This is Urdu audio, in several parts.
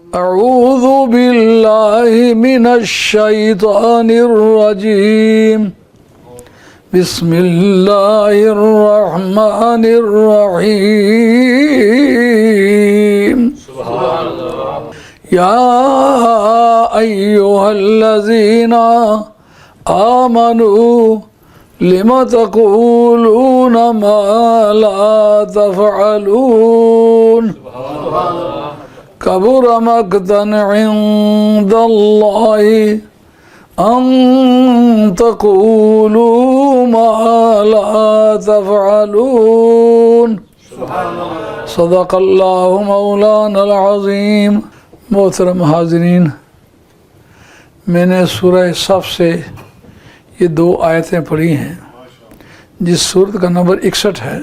اعوذ باللہ من الشیطان الرجیم بسم اللہ الرحمن الرحیم یا ایہا الذین آمنوا لم تقولون ما لا تفعلون کبر مقتا عند اللہ ان تقولوا ما لا تفعلون صدق اللہ مولانا العظیم۔ محترم حاضرین، میں نے سورہ صف سے یہ 2 آیتیں پڑھی ہیں جس سورت کا نمبر 61 ہے۔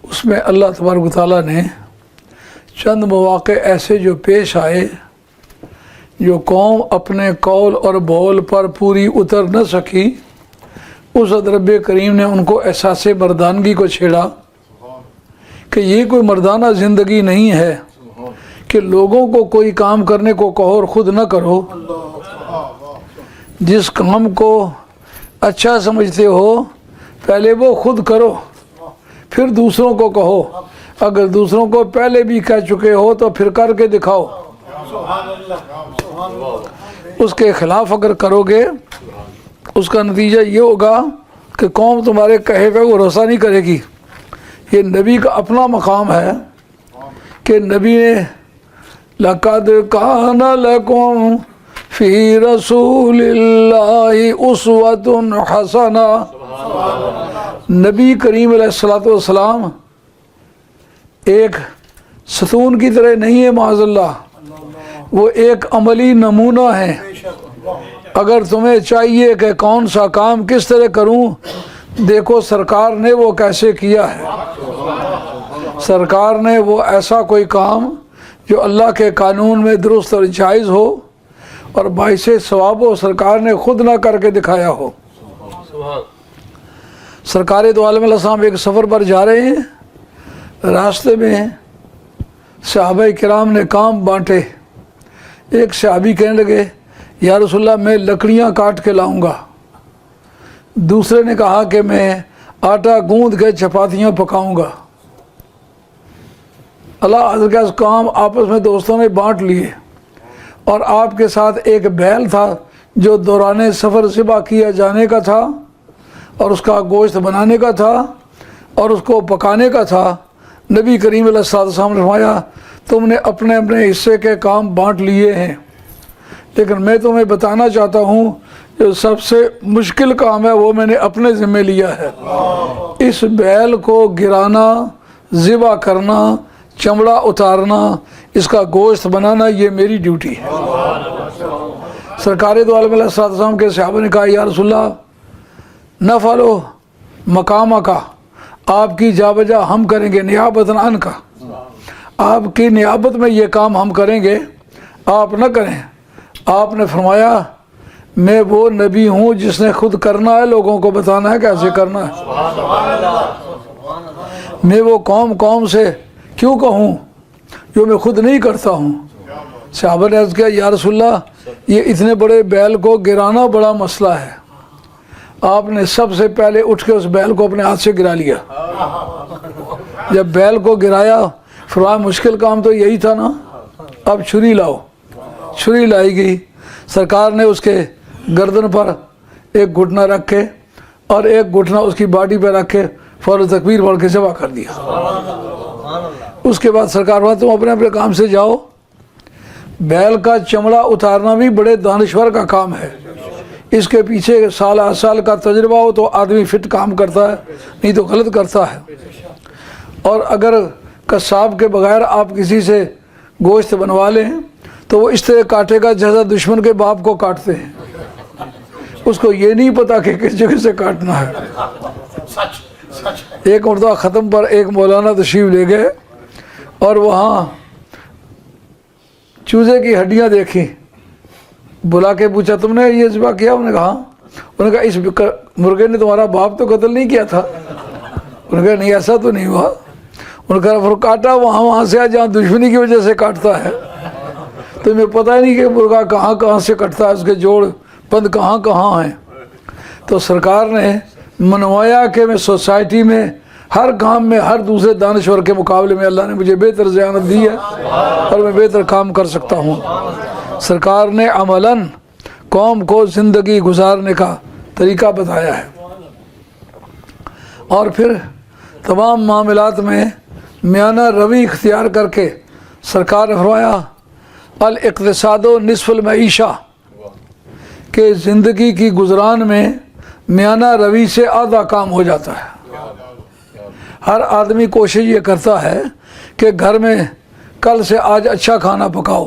اس میں اللہ تبارک و تعالیٰ نے چند مواقع ایسے جو پیش آئے جو قوم اپنے قول اور بول پر پوری اتر نہ سکی، اس وقت رب کریم نے ان کو احساس مردانگی کو چھیڑا کہ یہ کوئی مردانہ زندگی نہیں ہے کہ لوگوں کو کوئی کام کرنے کو کہو اور خود نہ کرو۔ جس کام کو اچھا سمجھتے ہو پہلے وہ خود کرو، پھر دوسروں کو کہو۔ اگر دوسروں کو پہلے بھی کہہ چکے ہو تو پھر کر کے دکھاؤ۔ اس کے خلاف اگر کرو گے اس کا نتیجہ یہ ہوگا کہ قوم تمہارے کہے پہ بھروسہ نہیں کرے گی۔ یہ نبی کا اپنا مقام ہے کہ نبی نے لَقَدْ كَانَ لَكُمْ فِي رَسُولِ اللَّهِ أُسْوَةٌ حَسَنَةٌ۔ نبی کریم علیہ السلام ایک ستون کی طرح نہیں ہے، معاذ اللہ، وہ ایک عملی نمونہ ہے۔ اگر تمہیں چاہیے کہ کون سا کام کس طرح کروں، دیکھو سرکار نے وہ کیسے کیا ہے۔ سرکار نے وہ ایسا کوئی کام جو اللہ کے قانون میں درست اور جائز ہو اور باعث ثواب ہو، سرکار نے خود نہ کر کے دکھایا ہو۔ سرکار دو عالم علیہ السلام ایک سفر پر جا رہے ہیں، راستے میں صحابہ کرام نے کام بانٹے۔ ایک صحابی کہنے لگے یا رسول اللہ میں لکڑیاں کاٹ کے لاؤں گا، دوسرے نے کہا کہ میں آٹا گوندھ کے چپاتیاں پکاؤں گا۔ اللہ حضرت کا کام آپس میں دوستوں نے بانٹ لیے، اور آپ کے ساتھ ایک بیل تھا جو دوران سفر ذبح کیا جانے کا تھا اور اس کا گوشت بنانے کا تھا اور اس کو پکانے کا تھا۔ نبی کریم علیہ السلام نے فرمایا تم نے اپنے اپنے حصے کے کام بانٹ لیے ہیں، لیکن میں تمہیں بتانا چاہتا ہوں جو سب سے مشکل کام ہے وہ میں نے اپنے ذمہ لیا ہے۔ اس بیل کو گرانا، ذبح کرنا، چمڑا اتارنا، اس کا گوشت بنانا، یہ میری ڈیوٹی ہے۔ سرکار دو عالم علیہ السلام کے صحابہ نے کہا یا رسول اللہ نفعلو مقامہ کا، آپ کی جا بجا ہم کریں گے، نیابتاً عن کا، آپ کی نیابت میں یہ کام ہم کریں گے، آپ نہ کریں۔ آپ نے فرمایا میں وہ نبی ہوں جس نے خود کرنا ہے، لوگوں کو بتانا ہے کیسے کرنا ہے۔ میں وہ قوم سے کیوں کہوں جو میں خود نہیں کرتا ہوں۔ صحابہ نے عرض کیا یا رسول اللہ یہ اتنے بڑے بیل کو گرانا بڑا مسئلہ ہے۔ آپ نے سب سے پہلے اٹھ کے اس بیل کو اپنے ہاتھ سے گرا لیا۔ جب بیل کو گرایا فرمایا مشکل کام تو یہی تھا نا، اب چھری لاؤ۔ چھری لائی گئی، سرکار نے اس کے گردن پر ایک گھٹنا رکھ کے اور ایک گھٹنا اس کی باڈی پہ رکھ کے فوراً تکبیر پڑھ کے ذبح کر دیا۔ اس کے بعد سرکار بات تم اپنے اپنے کام سے جاؤ۔ بیل کا چمڑا اتارنا بھی بڑے دانشور کا کام ہے، اس کے پیچھے سال 8 سال کا تجربہ ہو تو آدمی فٹ کام کرتا ہے، نہیں تو غلط کرتا ہے۔ اور اگر قصاب کے بغیر آپ کسی سے گوشت بنوا لیں تو وہ اس طرح کاٹے گا جیسا دشمن کے باپ کو کاٹتے ہیں، اس کو یہ نہیں پتا کہ کس جگہ سے کاٹنا ہے۔ ایک مرتبہ ختم پر ایک مولانا تشریف لے گئے اور وہاں چوزے کی ہڈیاں دیکھی، بلا کے پوچھا تم نے یہ ذبح کیا؟ انہوں نے کہا اس مرغے نے تمہارا باپ تو قتل نہیں کیا تھا؟ انہوں نے کہا نہیں ایسا تو نہیں ہوا۔ انہوں نے کہا پھر کاٹا وہاں سے جہاں دشمنی کی وجہ سے کاٹتا ہے۔ تمہیں پتہ ہی نہیں کہ مرغا کہاں کہاں سے کٹتا ہے، اس کے جوڑ بند کہاں کہاں ہیں۔ تو سرکار نے منوایا کہ میں سوسائٹی میں ہر کام میں ہر دوسرے دانشور کے مقابلے میں اللہ نے مجھے بہتر ذہانت دی ہے اور میں بہتر کام کر سکتا ہوں۔ سرکار نے عملاً قوم کو زندگی گزارنے کا طریقہ بتایا ہے، اور پھر تمام معاملات میں میانہ روی اختیار کر کے سرکار نے فرمایا الاقتصاد نصف المعیشہ، کہ زندگی کی گزران میں میانہ روی سے آدھا کام ہو جاتا ہے۔ ہر آدمی کوشش یہ کرتا ہے کہ گھر میں کل سے آج اچھا کھانا پکاؤ،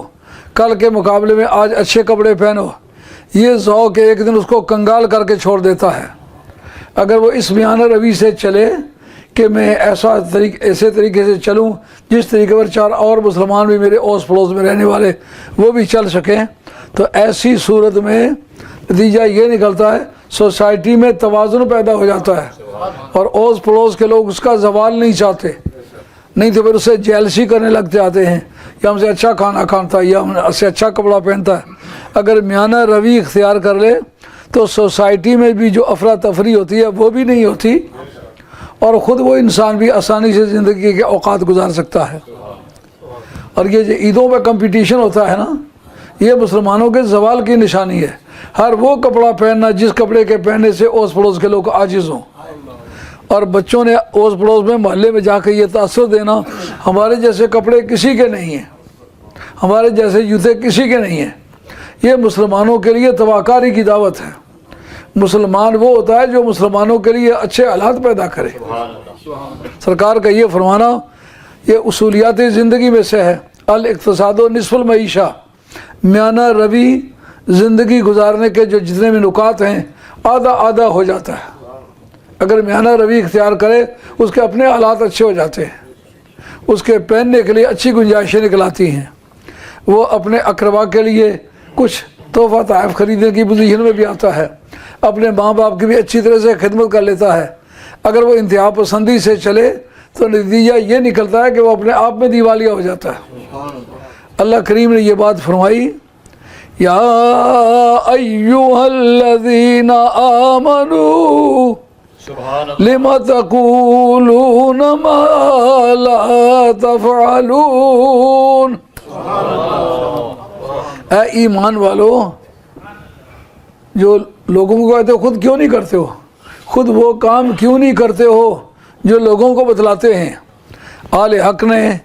کل کے مقابلے میں آج اچھے کپڑے پہنو۔ یہ ذوق ایک دن اس کو کنگال کر کے چھوڑ دیتا ہے۔ اگر وہ اس میانہ روی سے چلے کہ میں ایسے طریقے سے چلوں جس طریقے پر چار اور مسلمان بھی میرے اوس پڑوس میں رہنے والے وہ بھی چل سکیں، تو ایسی صورت میں نتیجہ یہ نکلتا ہے سوسائٹی میں توازن پیدا ہو جاتا ہے، اور اوس پڑوس کے لوگ اس کا زوال نہیں چاہتے، نہیں تو پھر اسے جیلسی کرنے لگ جاتے ہیں، یا ہم سے اچھا کھانا کھاتا ہے یا ہم سے اچھا کپڑا پہنتا ہے۔ اگر میانہ روی اختیار کر لے تو سوسائٹی میں بھی جو افراتفری ہوتی ہے وہ بھی نہیں ہوتی، اور خود وہ انسان بھی آسانی سے زندگی کے اوقات گزار سکتا ہے۔ اور یہ جو عیدوں پہ کمپٹیشن ہوتا ہے نا، یہ مسلمانوں کے زوال کی نشانی ہے۔ ہر وہ کپڑا پہننا جس کپڑے کے پہننے سے اوس پڑوس کے لوگ عاجز ہوں، اور بچوں نے اوس پڑوس میں محلے میں جا کے یہ تاثر دینا ہمارے جیسے کپڑے کسی کے نہیں ہیں، ہمارے جیسے جوتے کسی کے نہیں ہیں۔ یہ مسلمانوں کے لیے تباہکاری کی دعوت ہے۔ مسلمان وہ ہوتا ہے جو مسلمانوں کے لیے اچھے حالات پیدا کرے۔ سرکار کا یہ فرمانا یہ اصولیات زندگی میں سے ہے، الاقتصاد نصف المعیشہ، میانہ روی زندگی گزارنے کے جو جتنے بھی نکات ہیں آدھا آدھا ہو جاتا ہے۔ اگر میانہ روی اختیار کرے اس کے اپنے حالات اچھے ہو جاتے ہیں، اس کے پہننے کے لیے اچھی گنجائشیں نکل آتی ہیں، وہ اپنے اقربا کے لیے کچھ تحفہ تحائف خریدنے کی پوزیشن میں بھی آتا ہے، اپنے ماں باپ کی بھی اچھی طرح سے خدمت کر لیتا ہے۔ اگر وہ انتہا پسندی سے چلے تو نتیجہ یہ نکلتا ہے کہ وہ اپنے آپ میں دیوالیہ ہو جاتا ہے۔ اللہ کریم نے یہ بات فرمائی، یا ایھا الذین آمنوا لم تقولون ما لا تفعلون۔ اے ایمان والو، جو لوگوں کو کہتے ہو خود کیوں نہیں کرتے ہو، خود وہ کام کیوں نہیں کرتے ہو جو لوگوں کو بتلاتے ہیں۔ آل حق نے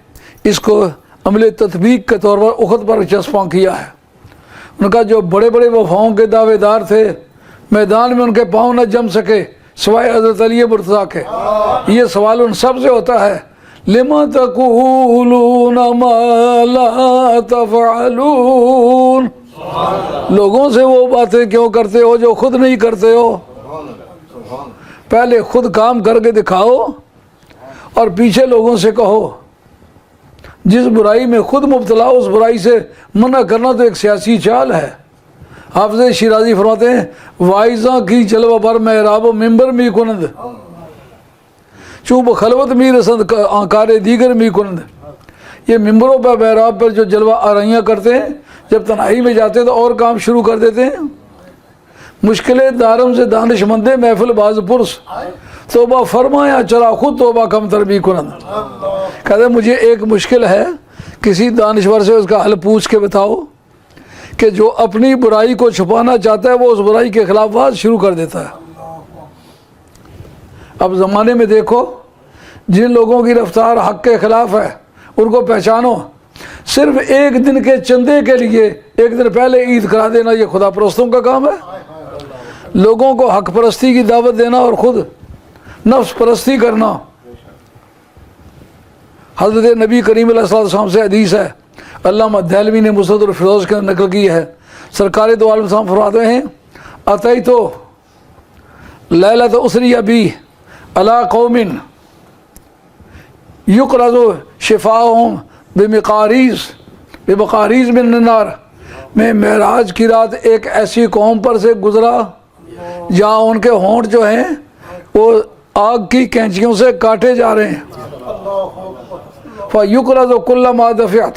اس کو عمل تطبیق کے طور پر اخت پر چسپاں کیا ہے۔ ان کا جو بڑے بڑے وفاؤں کے دعوے دار تھے، میدان میں ان کے پاؤں نہ جم سکے سوائے حضرت علی مرتضیٰ کے۔ یہ سوال ان سب سے ہوتا ہے، لِمَ تَقُولُونَ مَا لَا تَفْعَلُونَ، لوگوں سے وہ باتیں کیوں کرتے ہو جو خود نہیں کرتے ہو۔ پہلے خود کام کر کے دکھاؤ اور پیچھے لوگوں سے کہو۔ جس برائی میں خود مبتلا اس برائی سے منع کرنا تو ایک سیاسی چال ہے۔ حافظ شیرازی فرماتے ہیں، وائزاں کی جلوہ بر محراب و ممبر می کنند، چوب خلوت می رسند آنکار دیگر می کنند۔ یہ ممبروں پر محراب پر جو جلوہ آرائیاں کرتے ہیں، جب تنہائی میں جاتے ہیں تو اور کام شروع کر دیتے ہیں۔ مشکلیں دارم سے دانش مندے محفل باز پرس، توبہ فرمایا چلا خود توبہ کم تر بھی کنند۔ کہتے ہیں مجھے ایک مشکل ہے، کسی دانشور سے اس کا حل پوچھ کے بتاؤ، کہ جو اپنی برائی کو چھپانا چاہتا ہے وہ اس برائی کے خلاف بات شروع کر دیتا ہے۔ اب زمانے میں دیکھو، جن لوگوں کی رفتار حق کے خلاف ہے ان کو پہچانو۔ صرف ایک دن کے چندے کے لیے ایک دن پہلے عید کرا دینا یہ خدا پرستوں کا کام ہے۔ لوگوں کو حق پرستی کی دعوت دینا اور خود نفس پرستی کرنا۔ حضرت نبی کریم علیہ السلام سے حدیث ہے، علامہ دہلوی نے مسند الفردوس کے نقل کی ہے، سرکار دو عالم صاحب فرماتے ہیں، اتیت لیلۃ اسری بی علی قوم یقرض شفاءہم بمقاریض من النار۔ میں معراج کی رات ایک ایسی قوم پر سے گزرا جہاں ان کے ہونٹ جو ہیں وہ آگ کی کینچیوں سے کاٹے جا رہے ہیں۔ فَيُقْرَضُ كُلَّ مَا دَفِعَتْ،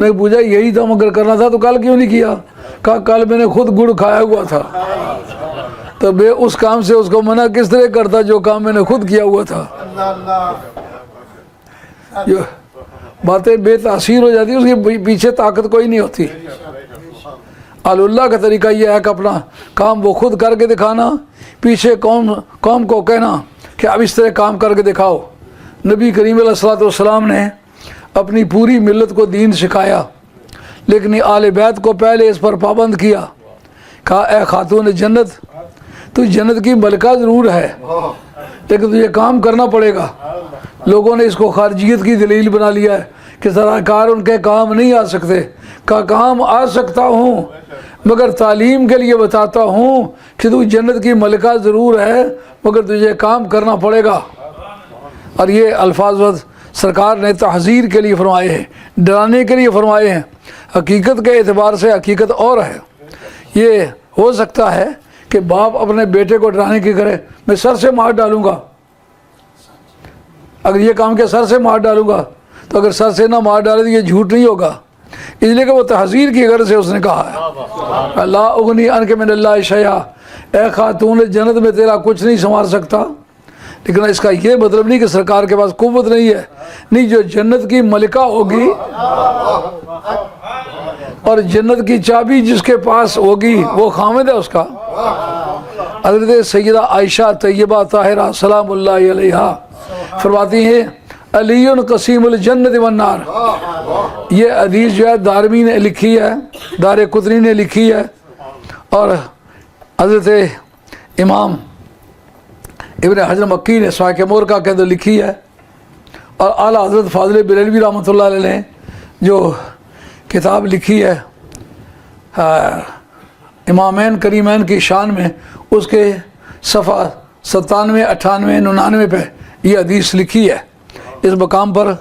نے پوچھا یہی تو مگر کرنا تھا تو کل کیوں نہیں کیا؟ کہا کل میں نے خود گڑ کھایا ہوا تھا، تو میں اس کام سے اس کو منع کس طرح کرتا جو کام میں نے خود کیا ہوا تھا؟ جو باتیں بے تاثیر ہو جاتی اس کے پیچھے طاقت کوئی نہیں ہوتی۔ اللہ کا طریقہ یہ ہے کہ اپنا کام وہ خود کر کے دکھانا، پیچھے قوم کو کہنا کہ اب اس طرح کام کر کے دکھاؤ۔ نبی کریم علیہ الصلوۃ والسلام نے اپنی پوری ملت کو دین سکھایا، لیکن آل بیت کو پہلے اس پر پابند کیا۔ کہا اے خاتون جنت، تو جنت کی ملکہ ضرور ہے لیکن تجھے کام کرنا پڑے گا۔ لوگوں نے اس کو خارجیت کی دلیل بنا لیا ہے کہ سرکار ان کے کام نہیں آ سکتے۔ کہا کام آ سکتا ہوں مگر تعلیم کے لیے بتاتا ہوں کہ تو جنت کی ملکہ ضرور ہے مگر تجھے کام کرنا پڑے گا۔ اور یہ الفاظ سرکار نے تحذیر کے لیے فرمائے ہیں، ڈرانے کے لیے فرمائے ہیں۔ حقیقت کے اعتبار سے حقیقت اور ہے۔ یہ ہو سکتا ہے کہ باپ اپنے بیٹے کو ڈرانے کی کرے، میں سر سے مار ڈالوں گا، اگر یہ کام کے سر سے مار ڈالوں گا تو اگر سر سے نہ مار ڈالے تو یہ جھوٹ نہیں ہوگا، اس لیے کہ وہ تحذیر کی غرض سے اس نے کہا ہے لا اغنی عنک من اللہ شیئا، اے خاتون جنت میں تیرا کچھ نہیں سنوار سکتا۔ لیکن اس کا یہ مطلب نہیں کہ سرکار کے پاس قوت نہیں ہے، نہیں، جو جنت کی ملکہ ہوگی اور جنت کی چابی جس کے پاس ہوگی وہ خامد ہے اس کا۔ حضرت سیدہ عائشہ طیبہ طاہرہ سلام اللہ علیہا فرماتی ہیں علی قسیم الجنت والنار۔ یہ حدیث جو ہے دارمی نے لکھی ہے، دار قطنی نے لکھی ہے، اور حضرت امام ابن حجر مکی نے سواق مورکہ کے اندر لکھی ہے، اور اعلیٰ حضرت فاضل بریلوی رحمۃ اللہ علیہ نے جو کتاب لکھی ہے امامین کریمین کی شان میں، اس کے صفحہ 97 98 99 پہ یہ حدیث لکھی ہے اس مقام پر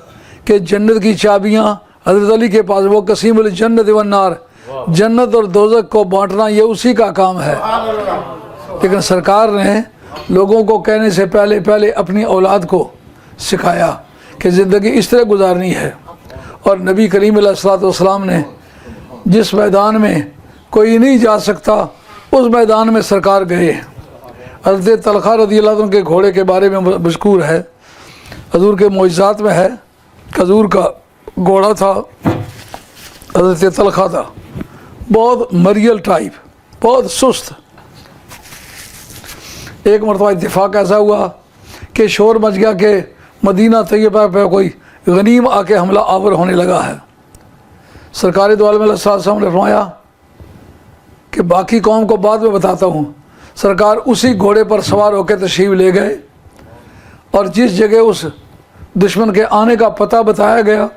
کہ جنت کی چابیاں حضرت علی کے پاس، وہ قسیم الجنت والنار، جنت اور دوزخ کو بانٹنا یہ اسی کا کام ہے۔ لیکن سرکار نے لوگوں کو کہنے سے پہلے اپنی اولاد کو سکھایا کہ زندگی اس طرح گزارنی ہے، اور نبی کریم علیہ الصلوۃ والسلام نے جس میدان میں کوئی نہیں جا سکتا اس میدان میں سرکار گئے۔ حضرت طلحہ رضی اللہ عنہ کے گھوڑے کے بارے میں مذکور ہے، حضور کے معجزات میں ہے، حضور کا گھوڑا تھا، حضرت طلحہ تھا، بہت مریل ٹائپ، بہت سست۔ ایک مرتبہ اتفاق ایسا ہوا کہ شور مچ گیا کہ مدینہ طیبہ پہ کوئی غنیم آ کے حملہ آور ہونے لگا ہے۔ سرکار دو عالم علیہ السلام نے فرمایا کہ باقی قوم کو بعد میں بتاتا ہوں۔ سرکار اسی گھوڑے پر سوار ہو کے تشریف لے گئے، اور جس جگہ اس دشمن کے آنے کا پتہ بتایا گیا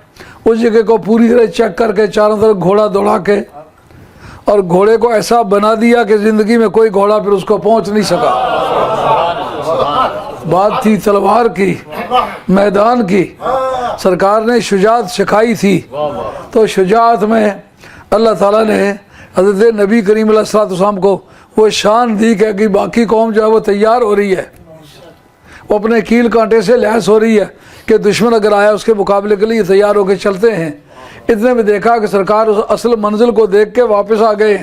اس جگہ کو پوری طرح چیک کر کے چاروں طرف گھوڑا دوڑا کے، اور گھوڑے کو ایسا بنا دیا کہ زندگی میں کوئی گھوڑا پھر اس کو پہنچ نہیں سکا۔ بات تھی تلوار کی، میدان کی، سرکار نے شجاعت سکھائی تھی، تو شجاعت میں اللہ تعالیٰ نے حضرت نبی کریم علیہ الصلوۃ والسلام کو وہ شان دی کہ باقی قوم جو ہے وہ تیار ہو رہی ہے، وہ اپنے کیل کانٹے سے لیس ہو رہی ہے کہ دشمن اگر آیا اس کے مقابلے کے لیے تیار ہو کے چلتے ہیں۔ اتنے میں دیکھا کہ سرکار اس اصل منزل کو دیکھ کے واپس آ گئے،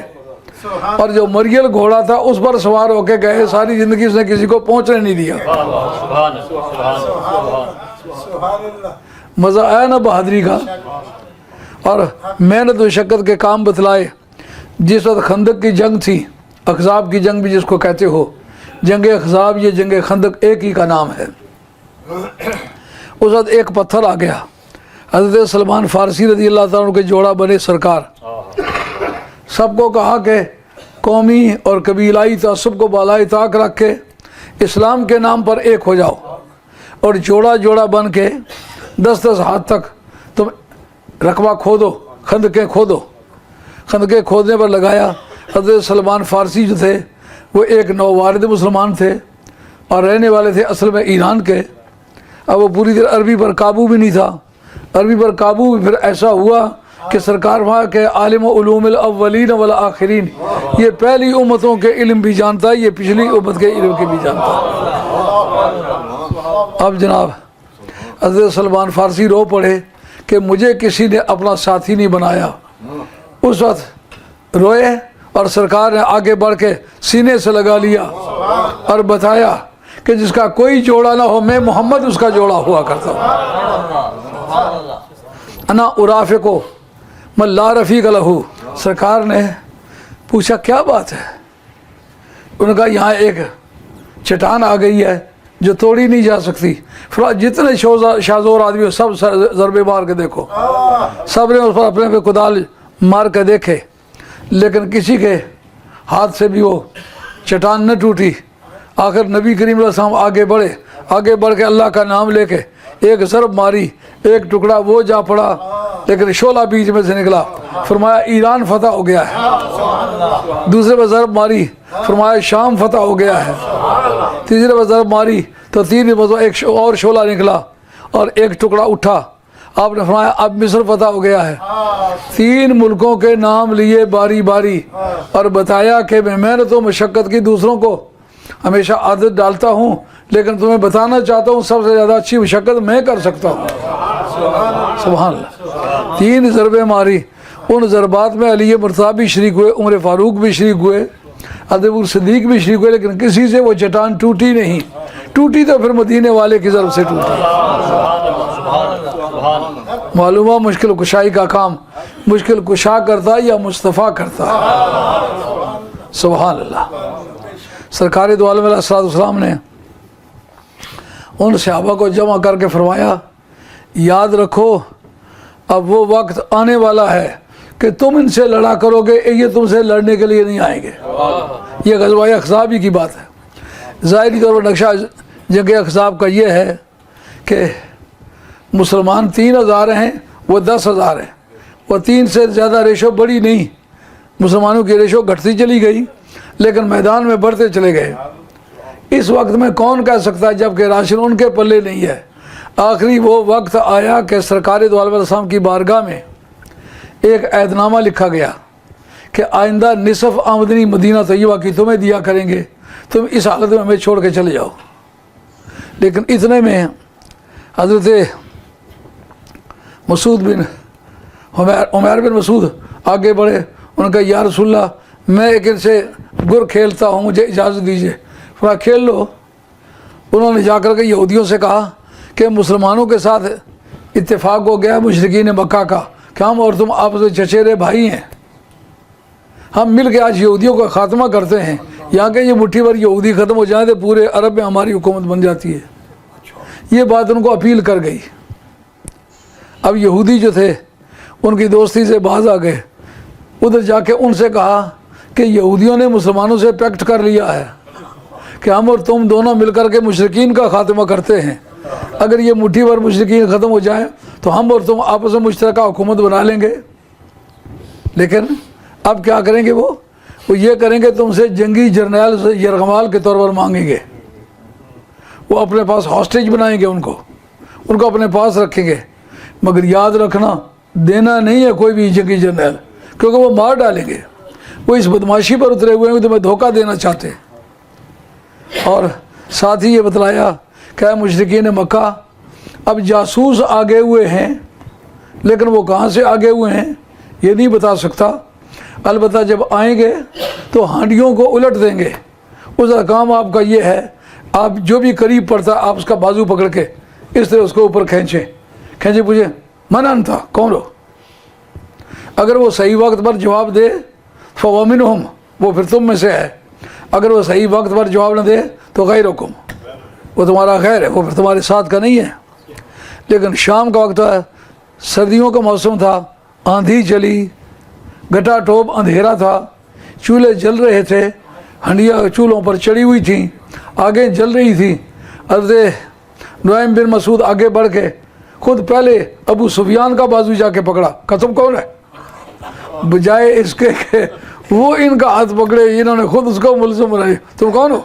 اور جو مریل گھوڑا تھا اس پر سوار ہو کے گئے، ساری زندگی اس نے کسی کو پہنچنے نہیں دیا۔ مزہ آیا نا بہادری کا، اور محنت و شقت کے کام بتلائے۔ جس وقت خندق کی جنگ تھی، احزاب کی جنگ بھی جس کو کہتے ہو، جنگ احزاب، یہ جنگ خندق ایک ہی کا نام ہے۔ اس وقت ایک پتھر آ گیا، حضرت سلمان فارسی رضی اللہ تعالیٰ عنہ کے جوڑا بنے سرکار، سب کو کہا کہ قومی اور قبیلائی تعصب کو بالائے طاق رکھ کے اسلام کے نام پر ایک ہو جاؤ، اور جوڑا جوڑا بن کے 10-10 ہاتھ تک تم رقبہ کھودو، خندقیں کھودو۔ خندقیں کھودنے پر لگایا۔ حضرت سلمان فارسی جو تھے وہ ایک نووارد مسلمان تھے اور رہنے والے تھے اصل میں ایران کے۔ اب وہ پوری طرح عربی پر قابو بھی نہیں تھا۔ عربی پر قابو بھی پھر ایسا ہوا کہ سرکار وہاں کے عالم علوم الاولین والآخرین، یہ پہلی امتوں کے علم بھی جانتا ہے، یہ پچھلی امت کے علم کے بھی جانتا ہے۔ اب جناب حضرت سلمان فارسی رو پڑے کہ مجھے کسی نے اپنا ساتھی نہیں بنایا۔ اس وقت روئے اور سرکار نے آگے بڑھ کے سینے سے لگا لیا اور بتایا کہ جس کا کوئی جوڑا نہ ہو میں محمد اس کا جوڑا ہوا کرتا ہوں۔ انا ارافقو من لا رفیق لہو۔ سرکار نے پوچھا کیا بات ہے؟ انہوں نے کہا یہاں ایک چٹان آ گئی ہے جو توڑی نہیں جا سکتی۔ جتنے شاذور آدمی ہو سب ضربے مار کے دیکھو، سب نے اس پر اپنے پہ کدال مار کے دیکھے، لیکن کسی کے ہاتھ سے بھی وہ چٹان نہ ٹوٹی۔ آخر نبی کریم علیہ السلام آگے بڑھے، آگے بڑھ کے اللہ کا نام لے کے ایک ضرب ماری، ایک ٹکڑا وہ جا پڑا لیکن شعلہ بیچ میں سے نکلا، فرمایا ایران فتح ہو گیا ہے۔ دوسرے پہ ضرب ماری، فرمایا شام فتح ہو گیا ہے۔ تیسرے پہ ضرب ماری تو تین ایک اور شعلہ نکلا اور ایک ٹکڑا اٹھا، آپ نے فرمایا اب مصر فتح ہو گیا ہے۔ 3 ملکوں کے نام لیے باری باری اور بتایا کہ میں محنت و مشقت کی دوسروں کو ہمیشہ عادت ڈالتا ہوں، لیکن تمہیں بتانا چاہتا ہوں سب سے زیادہ اچھی مشقت میں کر سکتا ہوں۔ سبحان اللہ، 3 ضربیں ماری۔ ان ضربات میں علی مرتضیٰ بھی شریک ہوئے، عمر فاروق بھی شریک ہوئے، ابو صدیق بھی شریک ہوئے، لیکن کسی سے وہ چٹان ٹوٹی نہیں۔ ٹوٹی تو پھر مدینے والے کی ضرب سے ٹوٹی۔ معلوم ہوا مشکل کشائی کا کام مشکل کشا کرتا یا مصطفیٰ کرتا۔ سبحان اللہ۔ سرکار دو عالم علیہ السلام نے ان صحابہ کو جمع کر کے فرمایا یاد رکھو اب وہ وقت آنے والا ہے کہ تم ان سے لڑا کرو گے، یہ تم سے لڑنے کے لیے نہیں آئیں گے۔ یہ غزوہ احزاب ہی کی بات ہے۔ ظاہری طور پر نقشہ جنگ احزاب کا یہ ہے کہ مسلمان 3000 ہیں، وہ 10,000 ہیں۔ وہ 3 سے زیادہ ریشو بڑی نہیں، مسلمانوں کی ریشو گھٹتی چلی گئی لیکن میدان میں بڑھتے چلے گئے۔ اس وقت میں کون کہہ سکتا ہے جب کہ راشن ان کے پلے نہیں ہے۔ آخری وہ وقت آیا کہ سرکار دو عالم علیہ السلام کی بارگاہ میں ایک عہد نامہ لکھا گیا کہ آئندہ نصف آمدنی مدینہ طیبہ کی تمہیں دیا کریں گے، تم اس حالت میں ہمیں چھوڑ کے چلے جاؤ۔ لیکن اتنے میں حضرت مسعود بن عمیر بن مسعود آگے بڑھے، انہوں نے کہا یا رسول اللہ میں ایک ان سے گر کھیلتا ہوں، مجھے اجازت دیجیے۔ فرمایا کھیل لو۔ انہوں نے جا کر کے یہودیوں سے کہا کہ مسلمانوں کے ساتھ اتفاق ہو گیا مشرکین مکہ کا کہ ہم اور تم آپس میں چچیرے بھائی ہیں، ہم مل کے آج یہودیوں کا خاتمہ کرتے ہیں، یہاں کہ یہ مٹھی بھر یہودی ختم ہو جائیں تو پورے عرب میں ہماری حکومت بن جاتی ہے۔ یہ بات ان کو اپیل کر گئی۔ اب یہودی جو تھے ان کی دوستی سے باز آ گئے، ادھر جا کے ان سے کہا کہ یہودیوں نے مسلمانوں سے پیکٹ کر لیا ہے کہ ہم اور تم دونوں مل کر کے مشرکین کا خاتمہ کرتے ہیں، اگر یہ مٹھی بھر مشرکین ختم ہو جائیں تو ہم اور تم آپس میں مشترکہ حکومت بنا لیں گے۔ لیکن اب کیا کریں گے وہ یہ کریں گے تم سے جنگی جرنیل سے یرغمال کے طور پر مانگیں گے، وہ اپنے پاس ہاسٹیج بنائیں گے، ان کو اپنے پاس رکھیں گے، مگر یاد رکھنا دینا نہیں ہے کوئی بھی جنگی جرنیل، کیونکہ وہ مار ڈالیں گے، وہ اس بدماشی پر اترے ہوئے ہیں تمہیں دھوکہ دینا چاہتے ہیں۔ اور ساتھ ہی یہ بتلایا کہ مشرکین مکہ اب جاسوس آگے ہوئے ہیں، لیکن وہ کہاں سے آگے ہوئے ہیں یہ نہیں بتا سکتا، البتہ جب آئیں گے تو ہانڈیوں کو الٹ دیں گے۔ اس کا کام آپ کا یہ ہے، آپ جو بھی قریب پڑتا آپ اس کا بازو پکڑ کے اس طرح اس کو اوپر کھینچے پوچھیں منن تھا کون ہو، اگر وہ صحیح وقت پر جواب دے فوامنہم وہ پھر تم میں سے ہے، اگر وہ صحیح وقت پر جواب نہ دے تو غیرکم وہ تمہارا غیر ہے، وہ پھر تمہارے ساتھ کا نہیں ہے۔ لیکن شام کا وقت ہے، سردیوں کا موسم تھا، آندھی چلی، گٹا ٹوپ اندھیرا تھا، چولہے جل رہے تھے، ہنڈیاں چولہوں پر چڑھی ہوئی تھیں، آگے جل رہی تھی۔ حضرت نعیم بن مسعود آگے بڑھ کے خود پہلے ابو سفیان کا بازو جا کے پکڑا، کہ تم کون ہے، بجائے اس کے کہ وہ ان کا ہاتھ پکڑے، انہوں نے خود اس کو ملزم بنایا، تم کون ہو۔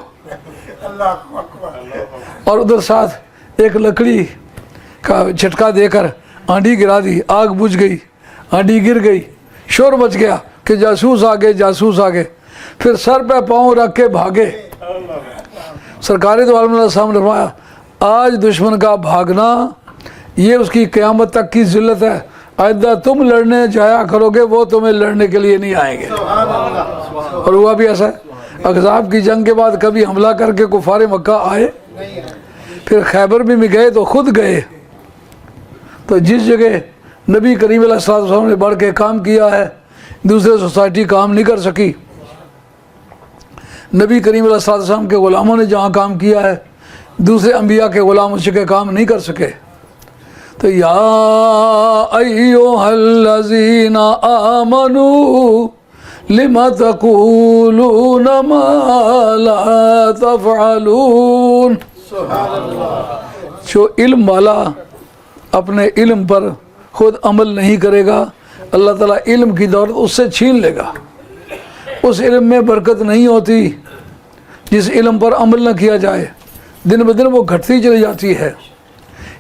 اور ادھر ساتھ ایک لکڑی کا جھٹکا دے کر آنڈی گرا دی، آگ بجھ گئی، آنڈی گر گئی، شور مچ گیا کہ جاسوس آگے، پھر سر پہ پاؤں رکھ کے بھاگے۔ سرکار دو عالم علیہ السلام نے فرمایا آج دشمن کا بھاگنا یہ اس کی قیامت تک کی ذلت ہے. آئندہ تم لڑنے جایا کرو گے، وہ تمہیں لڑنے کے لیے نہیں آئیں گے. اور ہوا بھی ایسا ہے. احزاب کی جنگ کے بعد کبھی حملہ کر کے کفار مکہ آئے؟ پھر خیبر بھی میں گئے تو خود گئے. تو جس جگہ نبی کریم علیہ الصلوۃ والسلام نے بڑھ کے کام کیا ہے، دوسرے سوسائٹی کام نہیں کر سکی. نبی کریم علیہ الصلوۃ والسلام کے غلاموں نے جہاں کام کیا ہے، دوسرے انبیاء کے غلام اس جگہ کام نہیں کر سکے. تو یا ایھا الذین آمنوا لم تقولون ما لا تفعلون. جو علم والا اپنے علم پر خود عمل نہیں کرے گا، اللہ تعالیٰ علم کی دولت اس سے چھین لے گا. اس علم میں برکت نہیں ہوتی. جس علم پر عمل نہ کیا جائے، دن بدن وہ گھٹتی چلی جاتی ہے.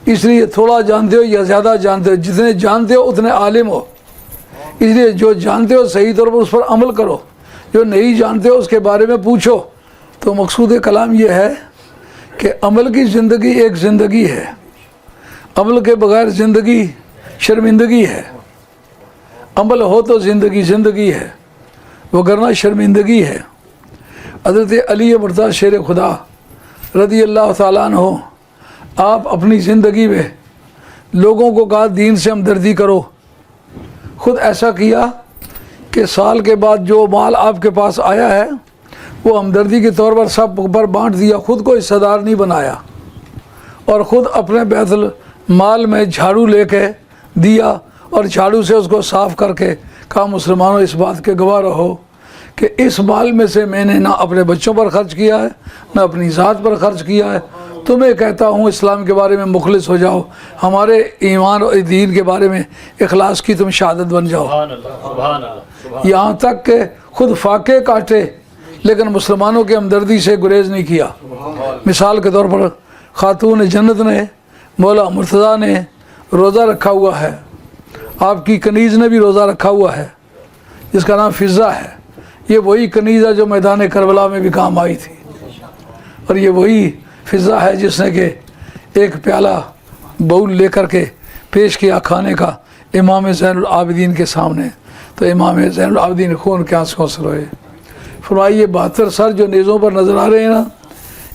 اس لیے تھوڑا جانتے ہو یا زیادہ جانتے ہو، جتنے جانتے ہو اتنے عالم ہو. اس لیے جو جانتے ہو صحیح طور پر اس پر عمل کرو، جو نہیں جانتے ہو اس کے بارے میں پوچھو. تو مقصود کلام یہ ہے کہ عمل کی زندگی ایک زندگی ہے. عمل کے بغیر زندگی شرمندگی ہے. عمل ہو تو زندگی زندگی ہے، وگرنہ شرمندگی ہے. حضرت علی مرتضیٰ شیر خدا رضی اللہ تعالیٰ عنہ، آپ اپنی زندگی میں لوگوں کو کہا دین سے ہمدردی کرو. خود ایسا کیا کہ سال کے بعد جو مال آپ کے پاس آیا ہے وہ ہمدردی کے طور پر سب پر بانٹ دیا. خود کو حصہ دار نہیں بنایا، اور خود اپنے بیت المال میں جھاڑو لے کے دیا، اور جھاڑو سے اس کو صاف کر کے کہا مسلمانوں اس بات کے گواہ رہو کہ اس مال میں سے میں نے نہ اپنے بچوں پر خرچ کیا ہے نہ اپنی ذات پر خرچ کیا ہے. تمہیں کہتا ہوں اسلام کے بارے میں مخلص ہو جاؤ، ہمارے ایمان اور دین کے بارے میں اخلاص کی تم شہادت بن جاؤ. یہاں تک کہ خود فاقے کاٹے لیکن مسلمانوں کے ہمدردی سے گریز نہیں کیا. مثال کے طور پر خاتون جنت نے، مولا مرتضیٰ نے روزہ رکھا ہوا ہے. آپ کی کنیز نے بھی روزہ رکھا ہوا ہے جس کا نام فضہ ہے. یہ وہی کنیز ہے جو میدان کربلا میں بھی کام آئی تھی، اور یہ وہی فضہ ہے جس نے کہ ایک پیالہ باؤل لے کر کے پیش کیا کھانے کا امام زین العابدین کے سامنے. تو امام زین العابدین خون کے آنسوں سے روئے. فرمائیے 72 سر جو نیزوں پر نظر آ رہے ہیں نا،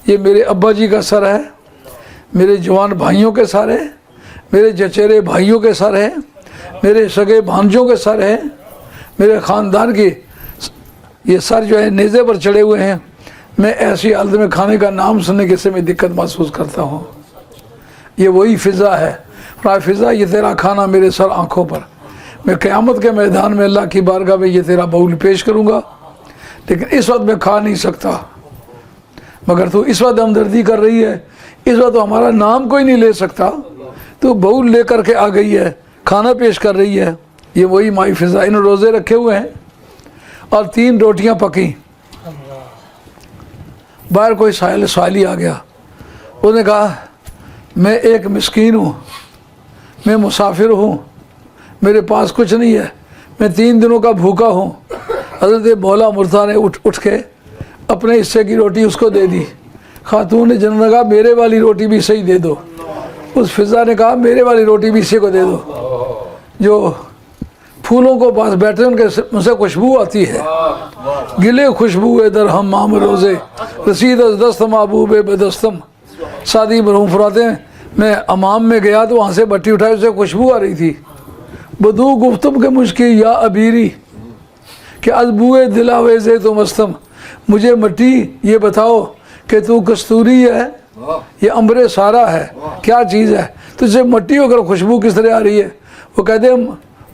یہ میرے ابا جی کا سر ہے، میرے جوان بھائیوں کے سر ہیں، میرے چچیرے بھائیوں کے سر ہیں، میرے سگے بھانجوں کے سر ہیں، میرے خاندان کے یہ سر جو ہے نیزے پر چڑھے ہوئے ہیں. میں ایسی حالت میں کھانے کا نام سننے کے سے میں دقت محسوس کرتا ہوں. یہ وہی فضہ ہے. فضہ یہ تیرا کھانا میرے سر آنکھوں پر، میں قیامت کے میدان میں اللہ کی بارگاہ میں یہ تیرا باؤل پیش کروں گا، لیکن اس وقت میں کھا نہیں سکتا. مگر تو اس وقت ہمدردی کر رہی ہے، اس وقت تو ہمارا نام کوئی نہیں لے سکتا، تو باؤل لے کر کے آ گئی ہے، کھانا پیش کر رہی ہے. یہ وہی مائی فضہ. انہوں روزے رکھے ہوئے ہیں اور 3 روٹیاں پکیں. باہر کوئی سائلی آ گیا. اس نے کہا میں ایک مسکین ہوں، میں مسافر ہوں، میرے پاس کچھ نہیں ہے، میں 3 دنوں کا بھوکا ہوں. حضرت مولا مرتضیٰ نے اٹھ کے اپنے حصے کی روٹی اس کو دے دی. خاتون نے جنت نے کہا میرے والی روٹی بھی صحیح دے دو. اس فضہ نے کہا میرے والی روٹی بھی اسی کو دے دو. جو پھولوں کو پاس بیٹھے ان سے خوشبو آتی ہے، گلے خوشبو در حمام روزے رسید از دست محبوب بدستم. سعدی مرحوم فرماتے ہیں میں امام میں گیا تو وہاں سے بٹی اٹھائی، اسے خوشبو آ رہی تھی. بدو گفتم کے مشکی یا ابیری کہ از بوئے دلاویز تو مستم. مجھے مٹی یہ بتاؤ کہ تو کستوری ہے یہ امبر سارا ہے، کیا چیز ہے؟ تجھے مٹی ہو کر خوشبو کس طرح آ رہی ہے؟ وہ کہتے ہیں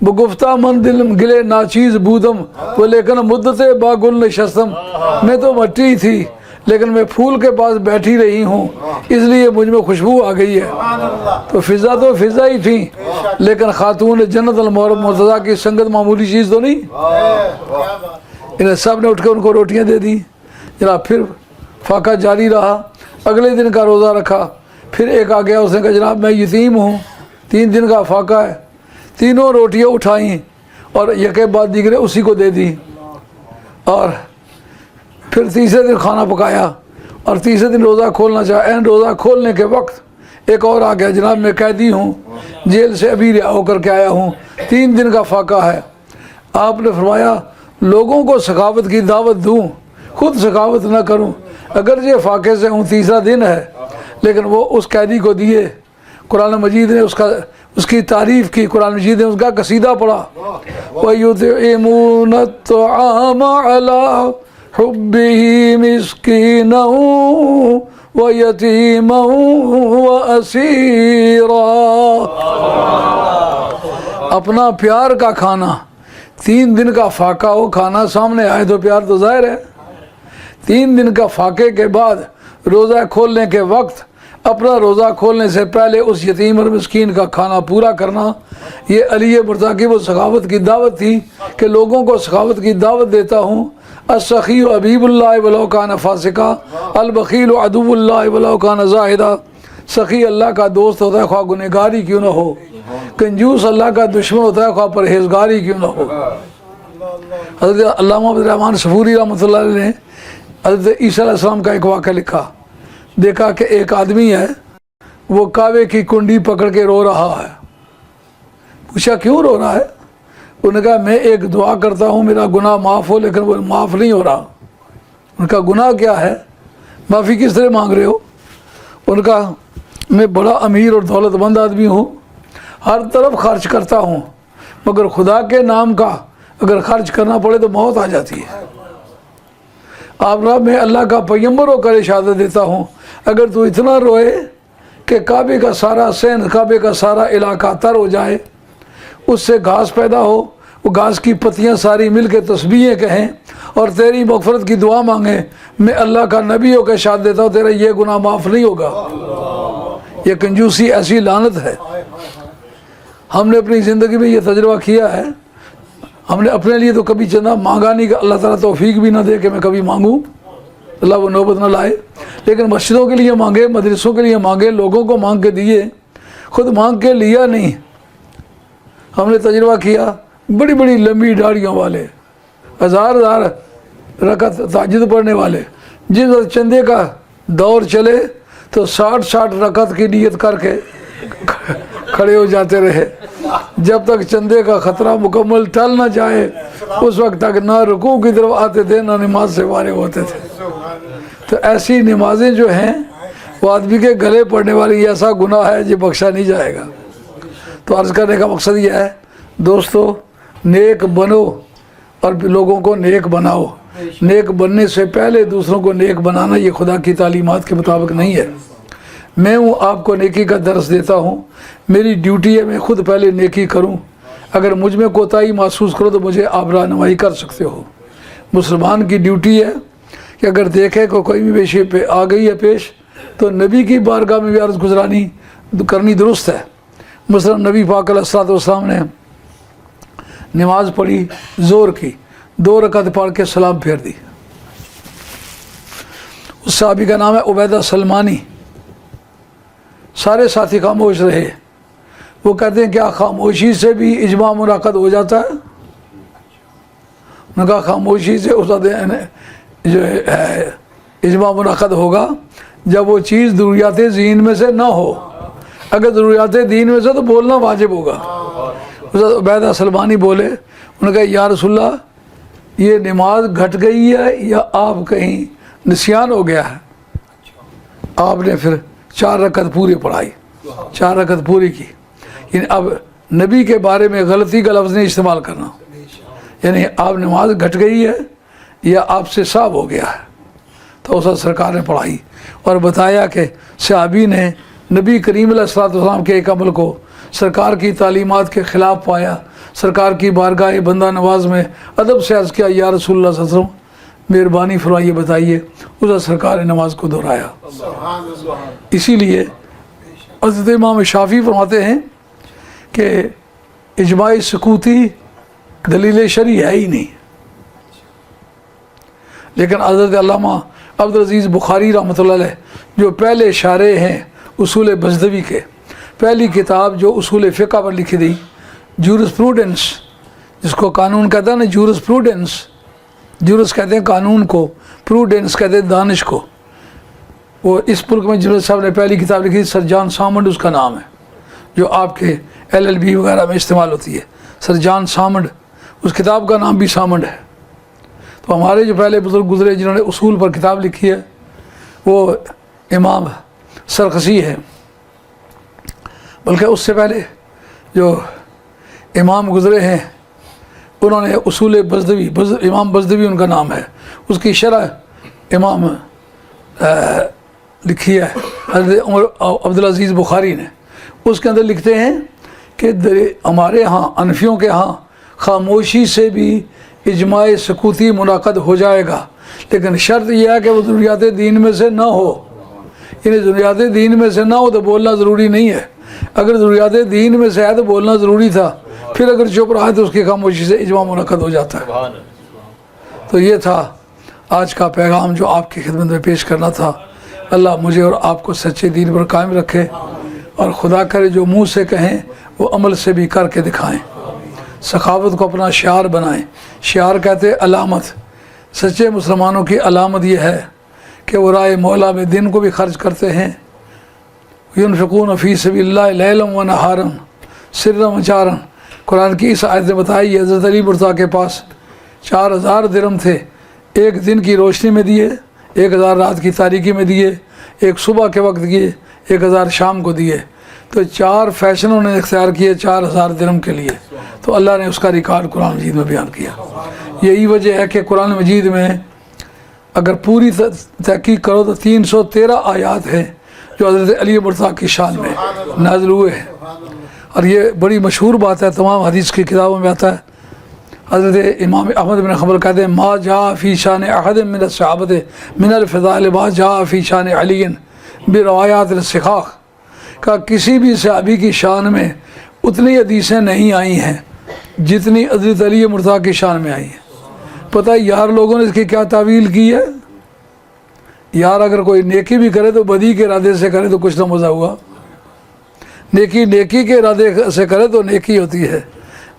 بگفتہ من دل گلے ناچیز بودم وہ لیکن مدت با گل نشستم. میں تو مٹی تھی لیکن میں پھول کے پاس بیٹھی رہی ہوں، اس لیے مجھ میں خوشبو آ گئی ہے. تو فضا ہی تھی، لیکن خاتون جنت المرتضیٰ کی سنگت معمولی چیز تو نہیں. انہیں سب نے اٹھ کے ان کو روٹیاں دے دی. جناب پھر فاقہ جاری رہا. اگلے دن کا روزہ رکھا. پھر ایک آ گیا، اس نے کہا جناب میں یتیم ہوں، 3 دن کا فاقہ ہے. تینوں روٹیاں اٹھائیں اور یکے بعد دیگرے اسی کو دے دی. اور پھر تیسرے دن کھانا پکایا اور تیسرے دن روزہ کھولنا چاہا. روزہ کھولنے کے وقت ایک اور آ گیا جناب میں قیدی ہوں, جیل سے ابھی رہا ہو کر کے آیا ہوں, 3 دن کا فاقہ ہے. آپ نے فرمایا لوگوں کو سخاوت کی دعوت دوں, خود سخاوت نہ کروں. اگرچہ فاقے سے ہوں, تیسرا دن ہے, لیکن وہ اس قیدی کو دیے. قرآن مجید نے اس کی تعریف کی, قرآن مجید نے اس کا قصیدہ پڑھا. وَيُطْعِمُونَ الطَّعَامَ عَلَىٰ حُبِّهِ مِسْكِينًا وَيَتِيمًا وَأَسِيرًا. اپنا پیار کا کھانا, 3 دن کا فاقہ ہو, کھانا سامنے آئے تو پیار تو ظاہر ہے. 3 دن کا فاقے کے بعد روزہ کھولنے کے وقت اپنا روزہ کھولنے سے پہلے اس یتیم اور مسکین کا کھانا پورا کرنا, یہ علی مرتضیٰ وہ سخاوت کی دعوت تھی کہ لوگوں کو سخاوت کی دعوت دیتا ہوں. السخی حبیب اللہ ولو کان فاسقا, البخیل عدو اللہ ولو کان زاہدا. سخی اللہ کا دوست ہوتا ہے خواہ گنہگاری کیوں نہ ہو, کنجوس اللہ کا دشمن ہوتا ہے خواہ پرہیزگاری کیوں نہ ہو. حضرت علامہ عبد الرحمن صفوری رحمۃ اللہ علیہ نے حضرت عیسیٰ علیہ السلام کا ایک واقعہ لکھا. دیکھا کہ ایک آدمی ہے, وہ کعبے کی کنڈی پکڑ کے رو رہا ہے. پوچھا کیوں رو رہا ہے؟ انہوں نے کہا میں ایک دعا کرتا ہوں میرا گناہ معاف ہو, لیکن وہ معاف نہیں ہو رہا. ان کا گناہ کیا ہے, معافی کس طرح مانگ رہے ہو؟ ان کا میں بڑا امیر اور دولت مند آدمی ہوں, ہر طرف خرچ کرتا ہوں, مگر خدا کے نام کا اگر خرچ کرنا پڑے تو موت آ جاتی ہے. آپ رب میں اللہ کا پیغمبر ہو کر اشارت دیتا ہوں, اگر تو اتنا روئے کہ کعبے کا سارا سین, کعبے کا سارا علاقہ تر ہو جائے, اس سے گھاس پیدا ہو, وہ گھاس کی پتیاں ساری مل کے تسبیحیں کہیں اور تیری مغفرت کی دعا مانگیں, میں اللہ کا نبی ہو کے اشارت دیتا ہوں تیرا یہ گناہ معاف نہیں ہوگا. یہ کنجوسی ایسی لعنت ہے. ہم نے اپنی زندگی میں یہ تجربہ کیا ہے. ہم نے اپنے لیے تو کبھی چندہ مانگا نہیں کہ اللہ تعالیٰ توفیق بھی نہ دے کہ میں کبھی مانگوں, اللہ وہ نوبت نہ لائے. لیکن مسجدوں کے لیے مانگے, مدرسوں کے لیے مانگے, لوگوں کو مانگ کے دیے, خود مانگ کے لیا نہیں. ہم نے تجربہ کیا بڑی بڑی لمبی داڑھیوں والے, 1000 رکعت تہجد پڑھنے والے, جس وقت چندے کا دور چلے تو 60 رکعت کی نیت کر کے کھڑے ہو جاتے رہے. جب تک چندے کا خطرہ مکمل ٹل نہ جائے اس وقت تک نہ رکوع کی طرف آتے تھے نہ نماز سے فارغ ہوتے تھے. تو ایسی نمازیں جو ہیں وہ آدمی کے گلے پڑنے والی ایسا گناہ ہے جو بخشا نہیں جائے گا. تو عرض کرنے کا مقصد یہ ہے دوستو, نیک بنو اور لوگوں کو نیک بناؤ. نیک بننے سے پہلے دوسروں کو نیک بنانا یہ خدا کی تعلیمات کے مطابق نہیں ہے. میں ہوں آپ کو نیکی کا درس دیتا ہوں, میری ڈیوٹی ہے میں خود پہلے نیکی کروں. اگر مجھ میں کوتاہی محسوس کرو تو مجھے آپ رہنمائی کر سکتے ہو. مسلمان کی ڈیوٹی ہے کہ اگر دیکھے کہ کوئی بھی پیشے پہ آ گئی ہے پیش تو نبی کی بارگاہ میں بھی عرض گزرانی کرنی درست ہے. مثلا نبی پاک علیہ الصلوۃ والسلام نے نماز پڑھی زور کی, 2 رکعت پڑھ کے سلام پھیر دی. اس صحابی کا نام ہے عبیدہ سلمانی. سارے ساتھی خاموش رہے. وہ کہتے ہیں کیا خاموشی سے بھی اجماع منعقد ہو جاتا ہے؟ انہوں نے کہا خاموشی سے اس جو ہے اجماع منعقد ہوگا جب وہ چیز ضروریات دین میں سے نہ ہو. اگر ضروریات دین میں سے تو بولنا واجب ہوگا. حضرت عبیدہ سلمانی بولے, انہوں نے کہا یا رسول اللہ یہ نماز گھٹ گئی ہے یا آپ کہیں نسیان ہو گیا ہے؟ آپ نے پھر 4 رکعت پوری پڑھائی, 4 رکعت پوری کی. یعنی اب نبی کے بارے میں غلطی کا لفظ نہیں استعمال کرنا, یعنی آپ نماز گھٹ گئی ہے یا آپ سے صاف ہو گیا ہے. تو اس سرکار نے پڑھائی اور بتایا کہ صحابی نے نبی کریم علیہ الصلوۃ والسلام کے ایک عمل کو سرکار کی تعلیمات کے خلاف پایا. سرکار کی بارگاہ بندہ نواز میں ادب سے عرض کیا یا رسول اللہ صلی اللہ علیہ وسلم مہربانی فرمائیے بتائیے. اس سرکار نے نماز کو دہرایا. اسی لیے حضرت امام شافعی فرماتے ہیں کہ اجماع سکوتی دلیل شرعی ہے ہی نہیں. لیکن حضرت علامہ عبدالعزیز بخاری رحمۃ اللہ علیہ جو پہلے شارح ہیں اصول بزدوی کے, پہلی کتاب جو اصول فقہ پر لکھی گئی جورسپروڈنس, جس کو قانون کہتا ہے نا, جورسپروڈنس, جورس کہتے ہیں قانون کو, پروڈنس کہتے ہیں دانش کو. وہ اس ملک میں جنہوں صاحب نے پہلی کتاب لکھی سر جان سامنڈ اس کا نام ہے، جو آپ کے LLB وغیرہ میں استعمال ہوتی ہے، سر جان سامنڈ، اس کتاب کا نام بھی سامنڈ ہے۔ تو ہمارے جو پہلے بزرگ گزرے جنہوں نے اصول پر کتاب لکھی ہے وہ امام سرخسی ہے، بلکہ اس سے پہلے جو امام گزرے ہیں انہوں نے اصول بزدوی، امام بزدوی ان کا نام ہے، اس کی شرح امام لکھی ہے حضرت عمر عبدالعزیز بخاری نے۔ اس کے اندر لکھتے ہیں کہ ہمارے ہاں حنفیوں کے ہاں خاموشی سے بھی اجماع سکوتی منعقد ہو جائے گا، لیکن شرط یہ ہے کہ وہ ضروریات دین میں سے نہ ہو، یعنی ضروریات دین میں سے نہ ہو تو بولنا ضروری نہیں ہے۔ اگر ضروریات دین میں سے ہے تو بولنا ضروری تھا، پھر اگر چپ رہا ہے تو اس کی خاموشی سے اجماع منعقد ہو جاتا ہے۔ تو یہ تھا آج کا پیغام جو آپ کی خدمت میں پیش کرنا تھا۔ اللہ مجھے اور آپ کو سچے دین پر قائم رکھے، اور خدا کرے جو منہ سے کہیں وہ عمل سے بھی کر کے دکھائیں، سخاوت کو اپنا شعار بنائیں۔ شعار کہتے علامت، سچے مسلمانوں کی علامت یہ ہے کہ وہ راہ مولا میں دن کو بھی خرچ کرتے ہیں، ينفقون فی سبیل اللہ لیلا و نہارا سرا و جہرا۔ قرآن کی اس آیت نے بتائی، حضرت علی مرتضیٰ کے پاس 4000 درہم تھے، ایک دن کی روشنی میں دیے، 1000 رات کی تاریکی میں دیے، ایک صبح کے وقت دیے، 1000 شام کو دیے۔ تو 4 فیشن انہوں نے اختیار کیے 4000 درہم کے لیے، تو اللہ نے اس کا ریکارڈ قرآن مجید میں بیان کیا۔ یہی وجہ ہے کہ قرآن مجید میں اگر پوری تحقیق کرو تو 313 آیات ہیں جو حضرت علی مرتضیٰ کی شان میں نازل ہوئے ہیں، اور یہ بڑی مشہور بات ہے، تمام حدیث کی کتابوں میں آتا ہے۔ حضرت امام احمد بن حنبل کہتے ہیں ما جاء فی شان احد من الصحابۃ من الفضائل ما جاء فی شان علی بروایات الصحاح، کہ کسی بھی صحابی کی شان میں اتنی حدیثیں نہیں آئی ہیں جتنی حضرت علی مرتضیٰ کی شان میں آئی ہیں۔ پتہ ہے یار لوگوں نے اس کی کیا تعویل کی ہے؟ یار اگر کوئی نیکی بھی کرے تو بدی کے ارادے سے کرے تو کچھ نہ مزہ ہوا، نیکی کے ارادے سے کرے تو نیکی ہوتی ہے،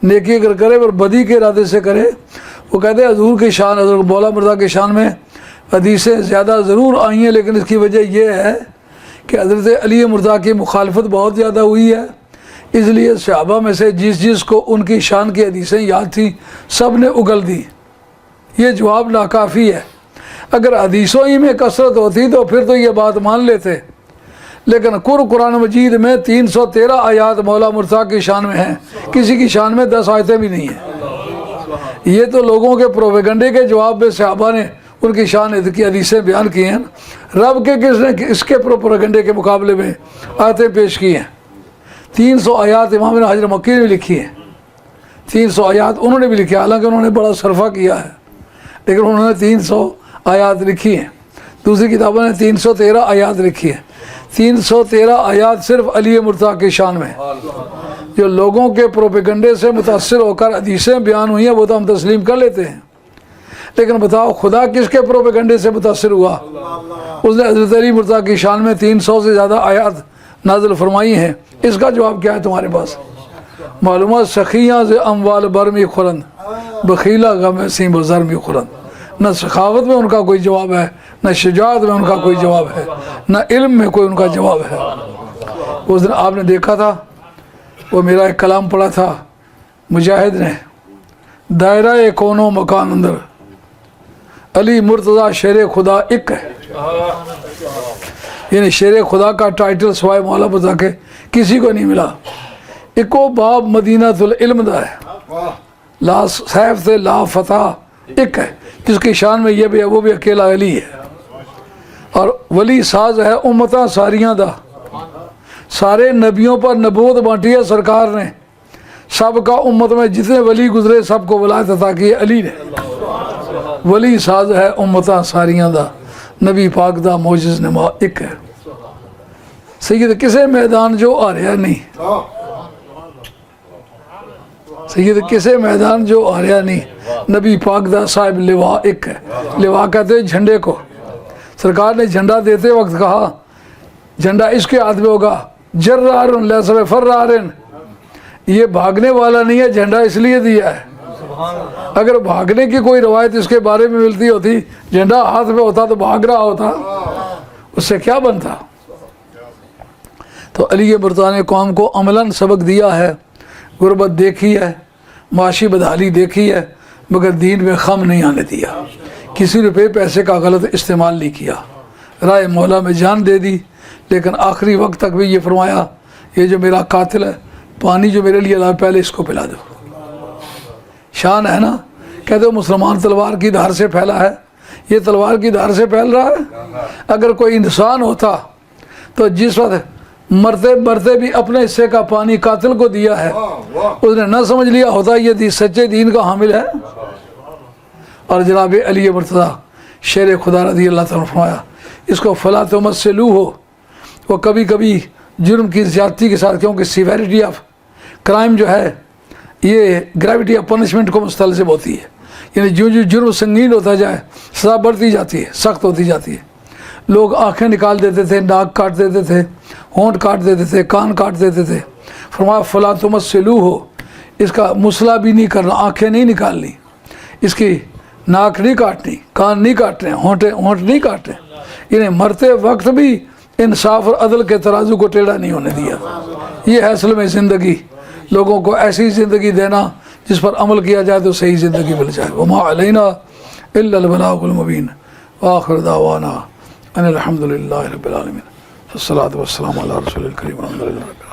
نیکی اگر کرے پر بدی کے ارادے سے کرے، وہ کہتے ہیں حضور کی شان، حضرت مولا مرتضیٰ کی شان میں حدیثیں زیادہ ضرور آئی ہیں، لیکن اس کی وجہ یہ ہے کہ حضرت علی مرتضیٰ کی مخالفت بہت زیادہ ہوئی ہے، اس لیے صحابہ میں سے جس کو ان کی شان کی حدیثیں یاد تھیں سب نے اگل دی۔ یہ جواب ناکافی ہے، اگر حدیثوں ہی میں کثرت ہوتی تو پھر تو یہ بات مان لیتے، لیکن قرآن مجید میں 313 آیات مولا مرتضیٰ کی شان میں ہیں، کسی کی شان میں 10 آیتیں بھی نہیں ہیں۔ یہ تو لوگوں کے پروپیگنڈے کے جواب میں صحابہ نے ان کی شان کی حدیثیں بیان کی ہیں، رب کے کس نے اس کے پروپیگنڈے کے مقابلے میں آیتیں پیش کی ہیں؟ 300 آیات امام ابن حجر مکی نے بھی لکھی ہیں، 300 آیات انہوں نے بھی لکھی، حالانکہ انہوں نے بڑا صرفہ کیا ہے، لیکن انہوں نے 300 آیات لکھی ہیں۔ دوسری کتابوں نے 313 آیات لکھی ہیں، 313 آیات صرف علی مرتضیٰ کی شان میں۔ جو لوگوں کے پروپیگنڈے سے متاثر ہو کر حدیثیں بیان ہوئی ہیں وہ تو ہم تسلیم کر لیتے ہیں، لیکن بتاؤ خدا کس کے پروپیگنڈے سے متاثر ہوا؟ اس نے حضرت علی مرتضیٰ کی شان میں 300 سے زیادہ آیات نازل فرمائی ہیں۔ اس کا جواب کیا ہے تمہارے پاس؟ معلومات سخیاں سے اموال برمی خورند بخیلہ غم سیم و زرمی خورند۔ نہ سخاوت میں ان کا کوئی جواب ہے، نہ شجاعت میں ان کا کوئی جواب ہے، نہ علم میں کوئی ان کا جواب ہے۔ اس دن آپ نے دیکھا تھا، وہ میرا ایک کلام پڑھا تھا مجاہد نے، دائرہ کون و مکان اندر علی مرتضیٰ شیر خدا ایک ہے، یعنی شیر خدا کا ٹائٹل سوائے مولا مرتضیٰ کے کسی کو نہیں ملا۔ اکو باب مدینہ العلم دا ہے، لا سیف سے لا فتح ایک ہے، جس کی شان میں یہ بھی ہے وہ بھی اکیلا علی ہے، اور ولی ساز ہے امتاں ساریاں دا، سارے نبیوں پر نبوت بانٹی ہے سرکار نے، سب کا امت میں جتنے ولی گزرے سب کو ولایت عطا کی علی نے۔ ولی ساز ہے امتاں ساریاں دا، نبی پاک دا معجز نما ایک ہے۔ سید کسے میدان جو آ رہا نہیں، سید کسے میدان جو آ رہا نہیں، نبی پاک دا صاحب لوا ایک ہے۔ لوا کہتے ہیں جھنڈے کو، سرکار نے جھنڈا دیتے وقت کہا جھنڈا اس کے ہاتھ میں ہوگا، جرارن لیس بفرارن، یہ بھاگنے والا نہیں ہے، جھنڈا اس لیے دیا ہے۔ اگر بھاگنے کی کوئی روایت اس کے بارے میں ملتی ہوتی، جھنڈا ہاتھ میں ہوتا تو بھاگ رہا ہوتا، اس سے کیا بنتا؟ تو علی مرتضیٰ نے قوم کو عملاً سبق دیا ہے، غربت دیکھی ہے، معاشی بدحالی دیکھی ہے، مگر دین میں خم نہیں آنے دیا، کسی روپے پیسے کا غلط استعمال نہیں کیا، رائے مولا میں جان دے دی، لیکن آخری وقت تک بھی یہ فرمایا یہ جو میرا قاتل ہے پانی جو میرے لیے لائے پہلے اس کو پلا دو۔ شان ہے نا، کہتے ہو مسلمان تلوار کی دھار سے پھیلا ہے، یہ تلوار کی دھار سے پھیل رہا ہے۔ اگر کوئی انسان ہوتا تو جس وقت مرتے مرتے بھی اپنے حصے کا پانی قاتل کو دیا ہے، اس نے نہ سمجھ لیا ہوتا یہ سچے دین کا حامل ہے۔ اور جناب علی مرتضیٰ شیر خدا رضی اللہ تعالیٰ نے فرمایا اس کو فلا تمثلو ہو، وہ کبھی کبھی جرم کی زیادتی کے ساتھ، کیونکہ سیویرٹی آف کرائم جو ہے یہ گریوٹی آف پنشمنٹ کو مستلزم ہوتی ہے، یعنی جو جرم سنگین ہوتا جائے سزا بڑھتی جاتی ہے، سخت ہوتی جاتی ہے۔ لوگ آنکھیں نکال دیتے تھے، ناک کاٹ دیتے تھے، ہونٹ کاٹ دیتے تھے، کان کاٹ دیتے تھے۔ فرمایا فلا تمثلو ہو، اس کا مسئلہ بھی نہیں کرنا، آنکھیں نہیں نکالنی، اس کی ناک نہیں کاٹنی، کان نہیں کاٹنے، ہونٹ نہیں کاٹنے، یعنی مرتے وقت بھی انصاف اور عدل کے ترازو کو ٹیڑھا نہیں ہونے دیا۔ یہ ہے اصل میں زندگی، لوگوں کو ایسی زندگی دینا جس پر عمل کیا جائے تو صحیح زندگی مل جائے۔ وما علینا الا البلاغ المبین، وآخر دعوانا ان الحمد للہ رب العالمین، والصلاۃ والسلام علی رسول الکریم، الحمد للہ۔